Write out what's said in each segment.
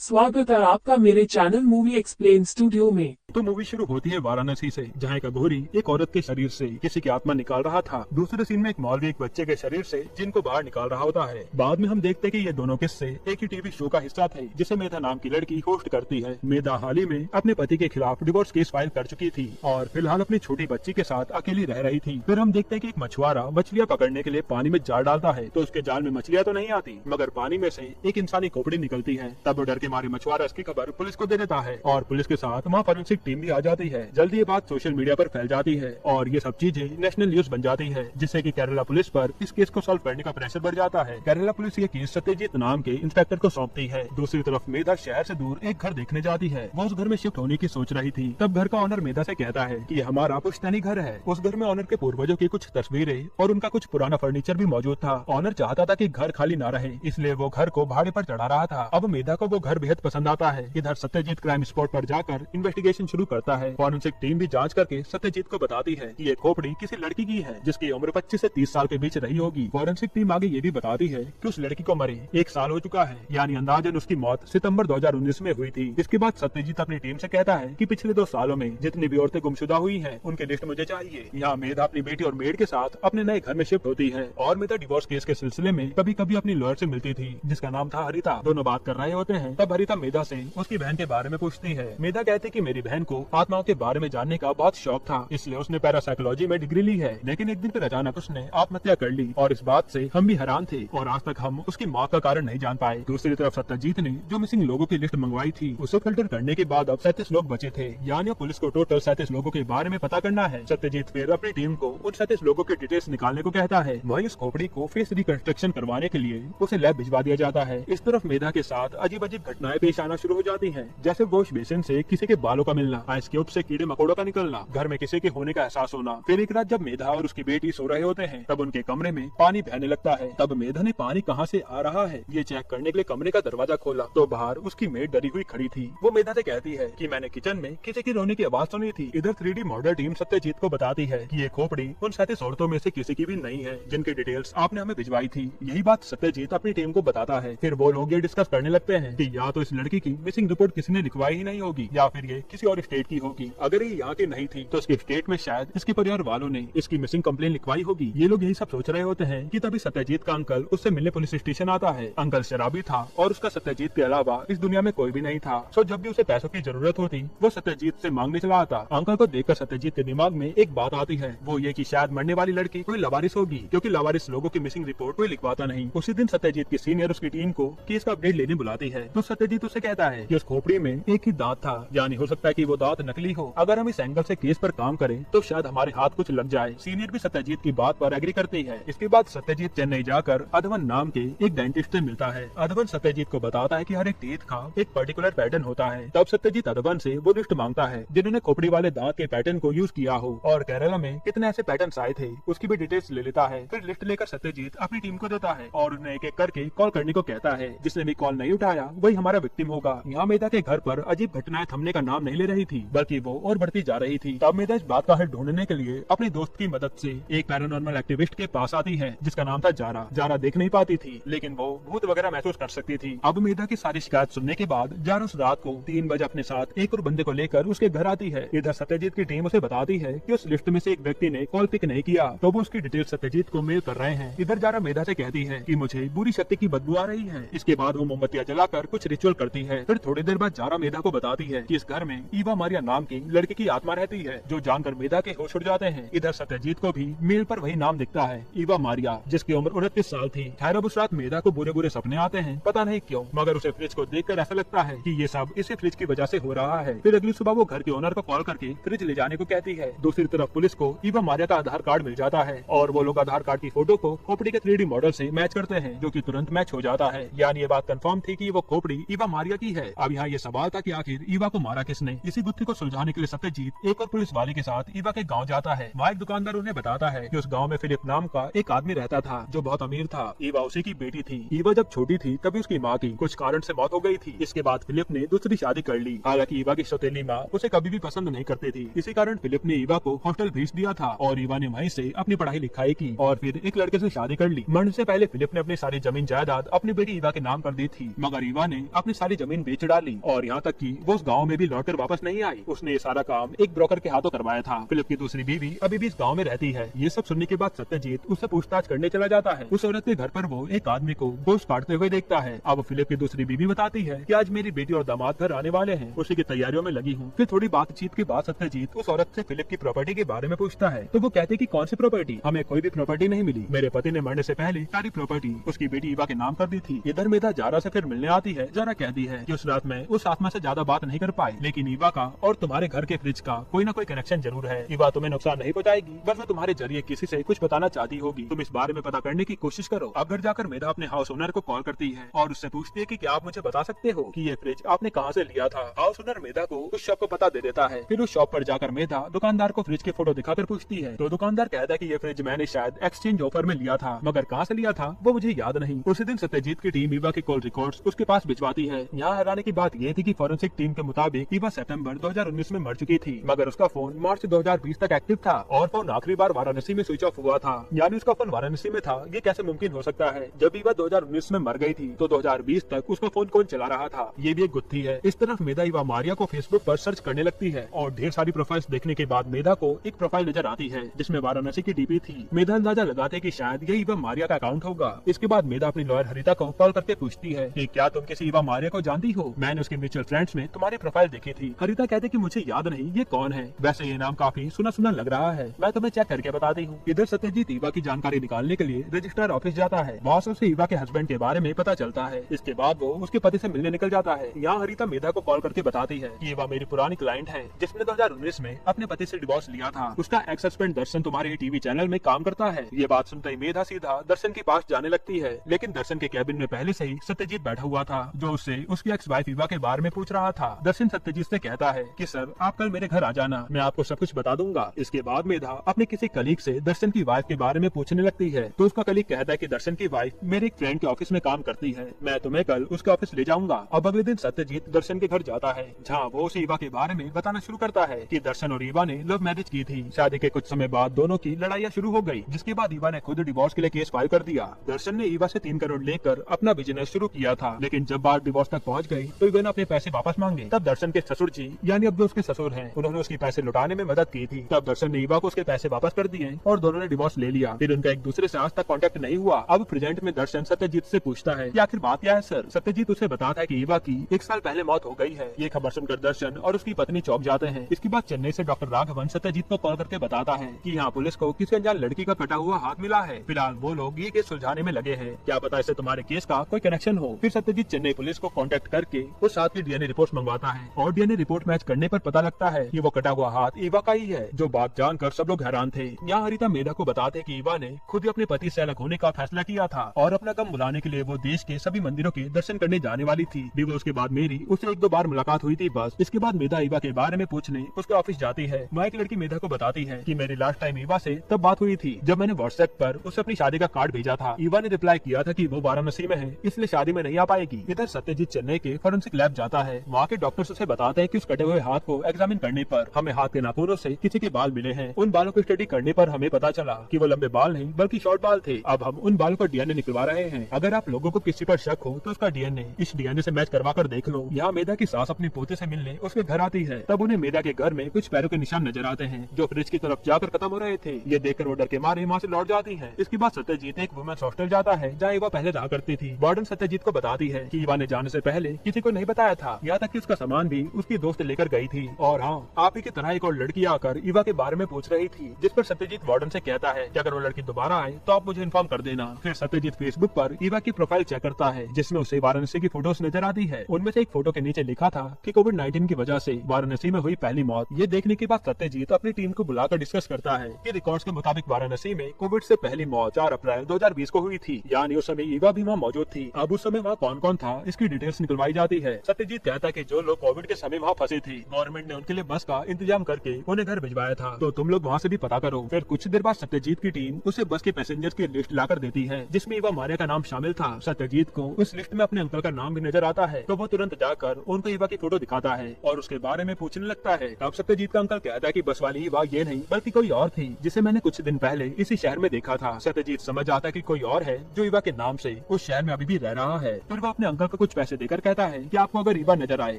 स्वागत है आपका मेरे चैनल मूवी एक्सप्लेन स्टूडियो में। तो मूवी शुरू होती है वाराणसी से, जहाँ एक अघोरी एक औरत के शरीर से किसी की आत्मा निकाल रहा था। दूसरे सीन में एक मौलवी एक बच्चे के शरीर से जिन को बाहर निकाल रहा होता है। बाद में हम देखते हैं कि ये दोनों किस्से एक ही टीवी शो का हिस्सा थे, जिसे मेधा नाम की लड़की होस्ट करती है। मेधा हाल ही में अपने पति के खिलाफ डिवोर्स केस फाइल कर चुकी थी और फिलहाल अपनी छोटी बच्ची के साथ अकेली रह रही थी। फिर हम देखते हैं कि एक मछुआरा मछलियाँ पकड़ने के लिए पानी में जाल डालता है, तो उसके जाल में मछलियाँ तो नहीं आती, मगर पानी में से एक इंसानी खोपड़ी निकलती है। तब वो डर के मारे मछुआरा इसकी खबर पुलिस को दे देता है और पुलिस के साथ वहाँ फॉरेंसिक टीम भी आ जाती है। जल्दी ये बात सोशल मीडिया पर फैल जाती है और ये सब चीजें नेशनल न्यूज बन जाती है, जिससे कि केरला पुलिस पर इस केस को सॉल्व करने का प्रेशर बढ़ जाता है। केरला पुलिस ये केस सत्यजीत नाम के इंस्पेक्टर को सौंपती है। दूसरी तरफ मेधा शहर से दूर एक घर देखने जाती है। वो उस घर में शिफ्ट होने की सोच रही थी। तब घर का ऑनर मेधा से कहता है कि ये हमारा पुश्तैनी घर है। उस घर में ऑनर के पूर्वजों की कुछ तस्वीरें और उनका कुछ पुराना फर्नीचर भी मौजूद था। ऑनर चाहता था कि घर खाली ना रहे, इसलिए वो घर को भाड़े पर चढ़ा रहा था। अब मेधा को वो घर बेहद पसंद आता है। इधर सत्यजीत क्राइम स्पॉट पर जाकर इन्वेस्टिगेशन शुरू करता है। फॉरेंसिक टीम भी जांच करके सत्यजीत को बताती है कि ये खोपड़ी किसी लड़की की है जिसकी उम्र 25 से 30 साल के बीच रही होगी। फॉरेंसिक टीम आगे ये भी बताती है कि उस लड़की को मरे 1 साल हो चुका है, यानी अंदाजन उसकी मौत सितंबर 2019 में हुई थी। इसके बाद सत्यजीत अपनी टीम से कहता है कि पिछले 2 सालों में जितनी भी औरतें गुमशुदा हुई हैं, उनकी लिस्ट मुझे चाहिए। यहाँ मेधा अपनी बेटी और मेड के साथ अपने नए घर में शिफ्ट होती है और मेधा डिवोर्स केस के सिलसिले में कभी कभी अपनी लॉयर से मिलती थी, जिसका नाम था हरिता। दोनों बात कर रहे होते हैं। तब हरिता मेधा से उसकी बहन के बारे में पूछती है। मेधा कहती कि मेरी बहन को आत्माओं के बारे में जानने का बहुत शौक था, इसलिए उसने पैरासाइकोलॉजी में डिग्री ली है। लेकिन एक दिन फिर अचानक उसने आत्महत्या कर ली और इस बात से हम भी हैरान थे और आज तक हम उसकी मौत का कारण नहीं जान पाए। दूसरी तरफ सत्यजीत ने जो मिसिंग लोगों की लिस्ट मंगवाई थी, उसे फिल्टर करने के बाद अब 37 लोग बचे थे, यानी पुलिस को टोटल 37 लोगों के बारे में पता करना है। सत्यजीत फिर अपनी टीम को उन 37 लोगों की डिटेल्स निकालने को कहता है। वहीं उस खोपड़ी को फेस रिकंस्ट्रक्शन करवाने के लिए उसे लैब भिजवा दिया जाता है। इस तरफ मेधा के साथ अजीब अजीब घटनाएं पेश आना शुरू हो जाती हैं, जैसे वॉश बेसिन से किसी के बालों का मिलना, आइस क्यूब से कीड़े मकोड़ों का निकलना, घर में किसी के होने का एहसास होना। फिर एक रात जब मेधा और उसकी बेटी सो रहे होते हैं, तब उनके कमरे में पानी बहने लगता है। तब मेधा ने पानी कहाँ से आ रहा है ये चेक करने के लिए कमरे का दरवाजा खोला, तो बाहर उसकी मेड डरी हुई खड़ी थी। वो मेधा से कहती है कि मैंने किचन में किसी की रोने की आवाज सुनी थी। इधर 3D मॉडल टीम सत्यजीत को बताती है कि ये खोपड़ी उन 37 औरतों में से किसी की भी नहीं है जिनकी डिटेल्स आपने हमें भिजवाई थी। यही बात सत्यजीत अपनी टीम को बताता है। फिर वो लोग ये डिस्कस करने लगते हैं कि या तो इस लड़की की मिसिंग रिपोर्ट किसी ने लिखवाई ही नहीं होगी, या फिर ये किसी और स्टेट की होगी। अगर ये यहाँ की नहीं थी तो इसके स्टेट में शायद इसके परिवार वालों ने इसकी मिसिंग कंप्लेन लिखवाई होगी। ये लोग यही सब सोच रहे होते हैं कि तभी सत्यजीत का अंकल उससे मिलने पुलिस स्टेशन आता है। अंकल शराबी था और उसका सत्यजीत के अलावा इस दुनिया में कोई भी नहीं था। सो जब भी उसे पैसों की जरूरत होती, वो सत्यजीत से मांगने चला आता। अंकल को देखकर सत्यजीत के दिमाग में एक बात आती है, वो ये कि शायद मरने वाली लड़की कोई लवारिस होगी, क्योंकि लवारिस लोगों की मिसिंग रिपोर्ट कोई लिखवाता नहीं। उसी दिन सत्यजीत की सीनियर उसकी टीम को केस का अपडेट लेने बुलाती है, तो सत्यजीत उसे कहता है कि उस खोपड़ी में एक ही दांत था, यानी हो सकता है कि वो दांत नकली हो। अगर हम इस एंगल से केस पर काम करें तो शायद हमारे हाथ कुछ लग जाए। सीनियर भी सत्यजीत की बात पर एग्री करती है। इसके बाद सत्यजीत चेन्नई जाकर अधवन नाम के एक डेंटिस्ट से मिलता है। अधवन सत्यजीत को बताता है कि हर एक टीथ का एक पर्टिकुलर पैटर्न होता है। तब सत्यजीत अधवन से वो लिस्ट मांगता है जिन्होंने खोपड़ी वाले दांत के पैटर्न को यूज किया हो और केरला में कितने ऐसे पैटर्न आए थे, उसकी भी डिटेल्स ले लेता है। फिर लिस्ट लेकर सत्यजीत अपनी टीम को देता है और उन्हें एक एक करके कॉल करने को कहता है। जिसने भी कॉल नहीं उठाया वही हमारा विक्टिम होगा। यहाँ मेधा के घर पर अजीब घटनाएं थमने का नाम नहीं ले रही थी, बल्कि वो और बढ़ती जा रही थी। तब मेधा इस बात का हल ढूंढने के लिए अपने दोस्त की मदद से एक पैरानॉर्मल एक्टिविस्ट के पास आती है, जिसका नाम था जारा। जारा देख नहीं पाती थी, लेकिन वो भूत वगैरह महसूस कर सकती थी। अब मेधा की सारी शिकायत सुनने के बाद जारा उस रात को 3 बजे अपने साथ एक और बंदे को लेकर उसके घर आती है। इधर सत्यजीत की टीम उसे बताती है कि उस लिस्ट में से एक व्यक्ति ने कॉल पिक नहीं किया, तो वो उसकी डिटेल सत्यजीत को मेल कर रहे हैं। इधर जारा मेधा से कहती है कि मुझे बुरी शक्ति की बदबू आ रही है। इसके बाद वो मोमबत्तियां जलाकर कुछ रिचुअल करती है। फिर थोड़ी देर बाद जारा मेधा को बताती है कि इस घर में ईवा मारिया नाम की लड़की की आत्मा रहती है, जो जानकर मेधा के होश उड़ जाते हैं। इधर सत्यजीत को भी मेल पर वही नाम दिखता है, ईवा मारिया, जिसकी उम्र 29 साल थी। खैर उस रात मेधा को बुरे बुरे सपने आते हैं, पता नहीं क्यों, मगर उसे फ्रिज को देखकर ऐसा लगता है कि ये सब इसी फ्रिज की वजह से हो रहा है। फिर अगली सुबह वो घर के ओनर को कॉल करके फ्रिज ले जाने को कहती है। दूसरी तरफ पुलिस को ईवा मारिया का आधार कार्ड मिल जाता है और वो लोग आधार कार्ड की फोटो को खोपड़ी के 3D मॉडल से मैच करते हैं, जो कि तुरंत मैच हो जाता है। यानी ये बात कंफर्म थी कि वो खोपड़ी ईवा मारिया की है। अब यहाँ ये सवाल था कि आखिर ईवा को मारा किसने। इसी गुत्थी को सुलझाने के लिए सत्यजीत एक और पुलिस वाले के साथ ईवा के गाँव जाता है। वहाँ एक दुकानदार उन्हें बताता है कि उस गाँव में फिलिप नाम का एक आदमी रहता था जो बहुत अमीर था। ईवा उसी की बेटी थी। ईवा जब छोटी थी तभी उसकी माँ की कुछ कारण से मौत हो गई थी। इसके बाद फिलिप ने दूसरी शादी कर ली। हालांकि ईवा की सौतेली माँ उसे कभी भी पसंद नहीं करती थी। इसी कारण फिलिप ने ईवा को हॉस्टल भेज दिया था और ईवा ने वहीं से अपनी पढ़ाई लिखाई की और फिर एक लड़के से शादी कर ली। मरने से पहले फिलिप ने अपनी सारी जमीन जायदाद अपनी बेटी ईवा के नाम कर दी थी, मगर ईवा ने अपनी सारी जमीन बेच डाली और यहाँ तक कि वो उस गाँव में भी लौटकर वापस नहीं आई। उसने ये सारा काम एक ब्रोकर के हाथों करवाया था। फिलिप की दूसरी बीवी अभी भी इस गाँव में रहती है। ये सब सुनने के बाद सत्यजीत उससे पूछताछ करने चला जाता है। उस औरत के घर पर वो एक आदमी को गोश्त काटते हुए देखता है। अब फिलिप की दूसरी बीवी बताती है कि आज मेरी बेटी और दामाद घर आने वाले हैं, उसी की तैयारियों में लगी हूँ। फिर थोड़ी बातचीत के बाद सत्यजीत उस औरत से फिलिप की प्रॉपर्टी के बारे में पूछता है तो वो कहते कि कौन सी प्रॉपर्टी, हमें कोई भी प्रॉपर्टी नहीं मिली। मेरे पति ने मरने से पहले सारी प्रॉपर्टी उसकी बेटी ईवा के नाम कर दी थी। इधर मेधा जारा से फिर मिलने आती है। जारा कहती है कि उस रात में उस आत्मा से ज्यादा बात नहीं कर पाई, लेकिन ईवा का और तुम्हारे घर के फ्रिज का कोई ना कोई कनेक्शन जरूर है। ईवा तुम्हें नुकसान नहीं पहुंचाएगी, बस वो तुम्हारे जरिए किसी से कुछ बताना चाहती होगी। तुम इस बारे में पता करने की कोशिश करो। अब घर जाकर मेधा अपने हाउस ओनर को कॉल करती है और उससे पूछती है कि क्या आप मुझे बता सकते हो कि ये फ्रिज आपने कहाँ से लिया था। हाउस ओनर मेधा को उस शॉप को पता दे देता है। फिर उस शॉप पर जाकर मेधा दुकानदार को फ्रिज के फोटो दिखाकर पूछती है तो दुकानदार कहता है कि ये फ्रिज मैंने शायद एक्सचेंज ऑफर में लिया था, मगर कहाँ से लिया था वो मुझे याद नहीं। उसी दिन सत्यजीत की टीम ईवा के कॉल रिकॉर्ड्स उसके पास भिजवाती है। यहाँ हैरानी की बात ये थी कि फॉरेंसिक टीम के मुताबिक ईवा सितंबर 2019 में मर चुकी थी, मगर उसका फोन मार्च 2020 तक एक्टिव था और फोन आखिरी बार वाराणसी में स्विच ऑफ हुआ था। यानी उसका फोन वाराणसी में था। ये कैसे मुमकिन हो सकता है? जब ईवा 2019 में मर गई थी तो 2020 तक उसका फोन कौन चला रहा था? ये भी एक गुत्थी है। इस तरफ मेधा ईवा मारिया को फेसबुक पर सर्च करने लगती है और ढेर सारी प्रोफाइल्स देखने के बाद मेधा को एक प्रोफाइल नजर आती है जिसमें वाराणसी की डीपी थी। मेधा अंदाजा लगाते कि शायद ये ईवा मारिया का अकाउंट होगा। इसके बाद मेधा अपनी लॉयर हरिता को कॉल करके पूछती है कि क्या तुम किसी ईवा मारिया को जानती हो? मैंने उसके म्यूचुअल फ्रेंड्स में तुम्हारी प्रोफाइल देखी थी। हरिता कहते कि मुझे याद नहीं ये कौन है, वैसे ये नाम काफी सुना सुना लग रहा है, मैं तुम्हें चेक करके बताती हूँ। इधर सत्यजीत ईवा की जानकारी निकालने के लिए रजिस्ट्रार ऑफिस जाता है। वहाँ से उसे ईवा के हस्बैंड के बारे में पता चलता है। इसके बाद वो उसके पति से मिलने निकल जाता है। यहाँ हरिता मेधा को कॉल करके बताती है कि ईवा मेरी पुरानी क्लाइंट है जिसने 2019 में अपने पति से डिवोर्स लिया था। उसका एक्स हस्बैंड दर्शन तुम्हारे टीवी चैनल में काम करता है। ये बात सुनते ही मेधा सीधा दर्शन के पास जाने लगती है, लेकिन दर्शन के कैबिन में पहले से ही सत्यजीत बैठा हुआ था जो उससे उसकी एक्स वाइफ ईवा के बारे में पूछ रहा था। दर्शन सत्यजीत से कहता है कि सर आप कल मेरे घर आ जाना, मैं आपको सब कुछ बता दूंगा। इसके बाद मेधा अपने किसी कलीग से दर्शन की वाइफ के बारे में पूछने लगती है तो उसका कलीग कहता है कि दर्शन की वाइफ मेरे एक फ्रेंड के ऑफिस में काम करती है, मैं तुम्हें कल उसके ऑफिस ले जाऊंगा। अब अगले दिन सत्यजीत दर्शन के घर जाता है जहाँ वो उसे ईवा के बारे में बताना शुरू करता है कि दर्शन और ईवा ने लव मैरिज की थी। शादी के कुछ समय बाद दोनों की लड़ाइयाँ शुरू हो गई, जिसके बाद ईवा ने खुद डिवोर्स के लिए केस फाइल कर दिया। दर्शन ने ईवा से 3 करोड़ लेकर अपना बिजनेस शुरू किया था, लेकिन जब बात डिवोर्स तक पहुंच गई तो ईवा ने अपने पैसे वापस मांगे। तब दर्शन के ससुर जी यानी अब जो उसके ससुर हैं उन्होंने उसके पैसे लौटाने में मदद की थी। तब दर्शन ने ईवा को उसके पैसे वापस कर दिए और दोनों ने डिवोर्स ले लिया। फिर उनका एक दूसरे से आज तक कांटेक्ट नहीं हुआ। अब प्रेजेंट में दर्शन सत्यजीत से पूछता है कि आखिर बात क्या है सर। सत्यजीत उसे बताता है कि ईवा की 1 साल पहले मौत हो गई है। ये खबर सुनकर दर्शन और उसकी पत्नी चौंक जाते हैं। इसके बाद चेन्नई से डॉक्टर राघवन सत्यजीत को कॉल करके बताता है कि यहाँ पुलिस को किसी अनजान लड़की का कटा हुआ हाथ मिला है। फिलहाल वो लोग ये केस सुलझाने में लगे हैं, क्या पता इससे तुम्हारे केस का कोई कनेक्शन हो। फिर सत्यजीत चेन्नई पुलिस को कांटेक्ट करके उस हाथ की डीएनए रिपोर्ट मंगवाता है और डीएनए रिपोर्ट मैच करने पर पता लगता है कि वो कटा हुआ हाथ ईवा का ही है। जो बात जानकर सब लोग हैरान थे। यहाँ हरिता मेधा को बताते कि ईवा ने खुद ही अपने पति से अलग होने का फैसला किया था और अपना गम बुलाने के लिए वो देश के सभी मंदिरों के दर्शन करने जाने वाली थी। डिवोर्स के बाद मेरी उससे 1-2 बार मुलाकात हुई थी बस। इसके बाद मेधा ईवा के बारे में पूछने उसके ऑफिस जाती है। वहाँ एक लड़की मेधा को बताती है कि मेरी लास्ट टाइम ईवा से तब बात हुई थी जब मैंने व्हाट्सएप पर उसे अपनी शादी का कार्ड भेजा था। ईवा ने रिप्लाई किया था कि वो वाराणसी में है इसलिए शादी में नहीं आ पाएगी। इधर सत्यजीत चेन्नई के फॉरेंसिक लैब जाता है। वहाँ के डॉक्टर्स उसे बताते हैं कि उस कटे हुए हाथ को एग्जामिन करने पर हमें हाथ के नाखूनों से किसी के बाल मिले हैं। उन बालों को स्टडी करने पर हमें पता चला कि वो लंबे बाल नहीं बल्कि शॉर्ट बाल थे। अब हम उन बालों का डीएनए निकलवा रहे हैं। अगर आप लोगों को किसी पर शक हो तो उसका डीएनए इस डीएनए से मैच करवा कर देख लो। यहाँ मेधा की सास अपने पोते से मिलने उसके घर आती है। तब उन्हें मेधा के घर में कुछ पैरों के निशान नजर आते हैं जो फ्रिज की तरफ जाकर खत्म हो रहे थे। ये देखकर वो डर के मारे वहाँ से लौट जाती है। इसके बाद सत्यजीत एक वुमेन्स हॉस्टल जाता है जहाँ ईवा पहले रहा करती थी। वार्डन सत्यजीत को बताती है कि ईवा ने जाने से पहले किसी को नहीं बताया था, यहाँ तक कि उसका सामान भी उसकी दोस्त लेकर गई थी। और हाँ, आप ही की तरह एक और लड़की आकर ईवा के बारे में पूछ रही थी, जिस पर सत्यजीत वार्डन से कहता है कि अगर वो लड़की दोबारा आए तो आप मुझे इन्फॉर्म कर देना। फिर सत्यजीत फेसबुक पर ईवा की प्रोफाइल चेक करता है जिसमें उसे वाराणसी की फोटोज नजर आती है। उनमें से एक फोटो के नीचे लिखा था कि कोविड-19 की वजह से वाराणसी में हुई पहली मौत। ये देखने के बाद सत्यजीत अपनी टीम को बुलाकर डिस्कस करता है कि रिकॉर्ड्स के मुताबिक वाराणसी में कोविड से पहली मौत 4 अप्रैल 2020 को हुई थी, यानी उस समय ईवा भी वहाँ मौजूद थी। अब उस समय वहाँ कौन कौन था इसकी डिटेल्स निकलवाई जाती है। सत्यजीत कहता है कि जो लोग कोविड के समय वहाँ फंसे थे। गवर्नमेंट ने उनके लिए बस का इंतजाम करके उन्हें घर भिजवाया था। तो तुम लोग वहाँ से भी पता करो। फिर कुछ देर बाद सत्यजीत की टीम उसे बस के पैसेंजर्स की लिस्ट लाकर देती है, जिसमें ईवा मारिया का नाम शामिल था। सत्यजीत को उस लिस्ट में अपने अंकल का नाम भी नजर आता है, तो वो तुरंत जाकर उनको ईवा की फोटो दिखाता है और उसके बारे में पूछने लगता है। तब सत्यजीत का अंकल कहता है कि बस वाली ईवा ये नहीं बल्कि कोई और थी, जिसे मैंने कुछ दिन पहले इसी शहर में देखा था। सत्यजीत समझ आता है कि कोई और है जो ईवा के नाम से उस शहर में अभी भी रह रहा है। फिर वो अपने अंकल को कुछ पैसे देकर कहता है कि आपको अगर ईवा नजर आए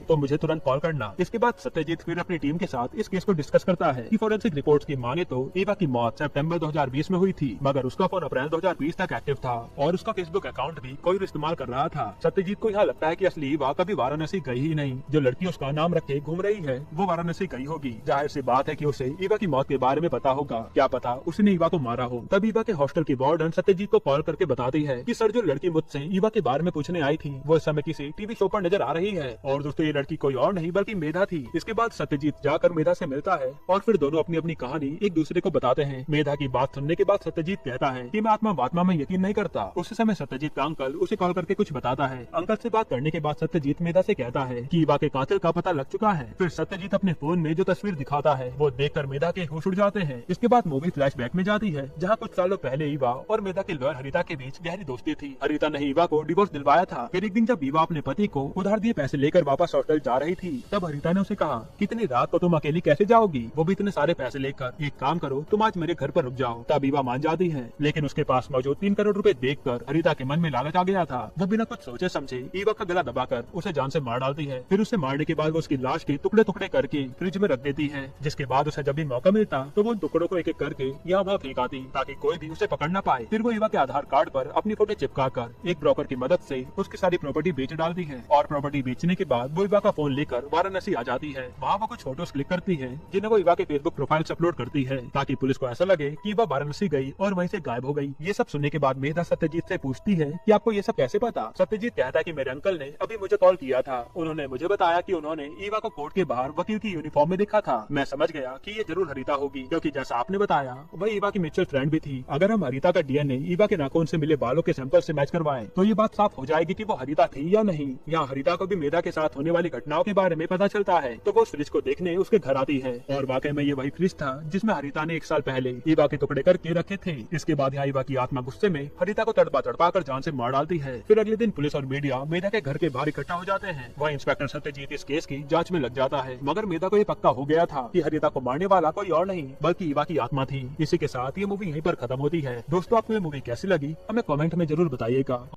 तो मुझे तुरंत कॉल करना। इसके बाद सत्यजीत फिर अपनी टीम के साथ इस केस को डिस्कस करता है कि फोरेंसिक रिपोर्ट्स की माने तो ईवा की मौत सितंबर 2020 में हुई थी, मगर उसका फोन अप्रैल 2020 तक एक्टिव था और उसका फेसबुक अकाउंट भी कोई और इस्तेमाल कर रहा था। सत्यजीत को यहाँ लगता है कि असली ईवा कभी वाराणसी गई ही नहीं। जो लड़की उसका नाम रखे घूम रही है वो वाराणसी गई होगी। जाहिर सी बात है कि उसे ईवा की मौत के बारे में पता होगा। क्या पता उसने ईवा को मारा हो। तब ईवा के हॉस्टल की वार्डन सत्यजीत को कॉल करके बताती है कि सर, जो लड़की मुझसे ईवा के बारे में पूछने आई थी वो इस समय किसी टीवी शो पर नजर आ रही है। और दोस्तों, ये लड़की कोई और नहीं बल्कि मेधा थी। इसके बाद सत्यजीत जाकर मेधा से मिलता है और फिर दोनों अपनी अपनी कहानी एक दूसरे को बताते हैं। मेधा की बात सुनने के बाद सत्यजीत कहता है कि मैं आत्मा वात्मा में यकीन नहीं करता। उस समय सत्यजीत का अंकल उसे कॉल करके कुछ बताता है। अंकल से बात करने के बाद सत्यजीत मेधा से कहता है कि ईवा के कातिल का पता लग चुका है। फिर सत्यजीत अपने फोन में जो तस्वीर दिखाता है वो देखकर मेधा के होश उड़ जाते हैं। इसके बाद मूवी फ्लैशबैक में जाती है, जहाँ कुछ सालों पहले ईवा और मेधा के लॉयर हरिता के बीच गहरी दोस्ती थी। हरिता ने ईवा को डिवोर्स दिलवाया था। फिर एक दिन जब ईवा अपने पति को उधार दिए पैसे लेकर वापस हॉस्टल जा रही थी, तब हरिता ने उसे कहा कि इतनी रात को तुम अकेली कैसे जाओगी, वो भी इतने सारे पैसे लेकर। एक काम करो, तुम आज मेरे घर पर रुक जाओ। तब ईवा मान जाती है, लेकिन उसके पास मौजूद 3 करोड़ रुपए देखकर हरिता के मन में लालच आ गया था। वो बिना कुछ सोचे समझे ईवा का गला दबाकर उसे जान से मार डालती है। फिर उसे मारने के बाद वो उसकी लाश के टुकड़े टुकड़े करके फ्रिज में रख देती है, जिसके बाद उसे जब भी मौका मिलता तो वो उन टुकड़ों को एक एक करके यहाँ वहाँ फेंक आती ताकि कोई भी उसे पकड़ न पाए। फिर वो ईवा के आधार कार्ड पर अपनी फोटो चिपका कर एक ब्रोकर की मदद से उसकी सारी प्रॉपर्टी बेच डालती है और प्रॉपर्टी बेचने के बाद वो ईवा का फोन लेकर वाराणसी आ जाती है। वहाँ वो कुछ फोटोज क्लिक करती है जिन्हें वो ईवा के फेसबुक प्रोफाइल से अपलोड करती है ताकि पुलिस को ऐसा लगे कि ईवा वाराणसी गई और वहीं से गायब हो गई। ये सब सुनने के बाद मेधा सत्यजीत से पूछती है कि आपको ये सब कैसे पता। सत्यजीत कहता है कि मेरे अंकल ने अभी मुझे कॉल किया था। उन्होंने मुझे बताया कि उन्होंने ईवा को कोर्ट के बाहर वकील की यूनिफॉर्म में देखा था। मैं समझ गया कि ये जरूर हरिता होगी, क्योंकि जैसा आपने बताया वही ईवा की म्यूचुअल फ्रेंड भी थी। अगर हम हरिता का डीएनए ईवा के नाखून से मिले बालों के सैंपल से मैच करवाएं तो ये बात साफ हो जाएगी कि वो हरिता थी या नहीं। यहाँ हरिता को भी मेधा के साथ होने वाली घटनाओं के बारे में पता चलता है, तो वो उस फ्रिज को देखने उसके घर आती है और वाकई में ये वही फ्रिज था जिसमें हरिता ने 1 साल पहले ईवा के टुकड़े करके रखे थे। इसके बाद यहाँ ईवा की आत्मा गुस्से में हरिता को तड़पा तड़पा कर जान से मार डालती है। फिर अगले दिन पुलिस और मीडिया मेधा के घर के बाहर इकट्ठा हो जाते हैं। वह इंस्पेक्टर सत्यजीत इस केस की जांच में लग जाता है, मगर मेधा को ये पक्का हो गया था कि हरिता को मारने वाला कोई और नहीं बल्कि ईवा की आत्मा थी। इसी के साथ ये मूवी यहीं पर खत्म होती है। दोस्तों, आपको ये मूवी कैसी लगी हमें कमेंट में जरूर बताइएगा।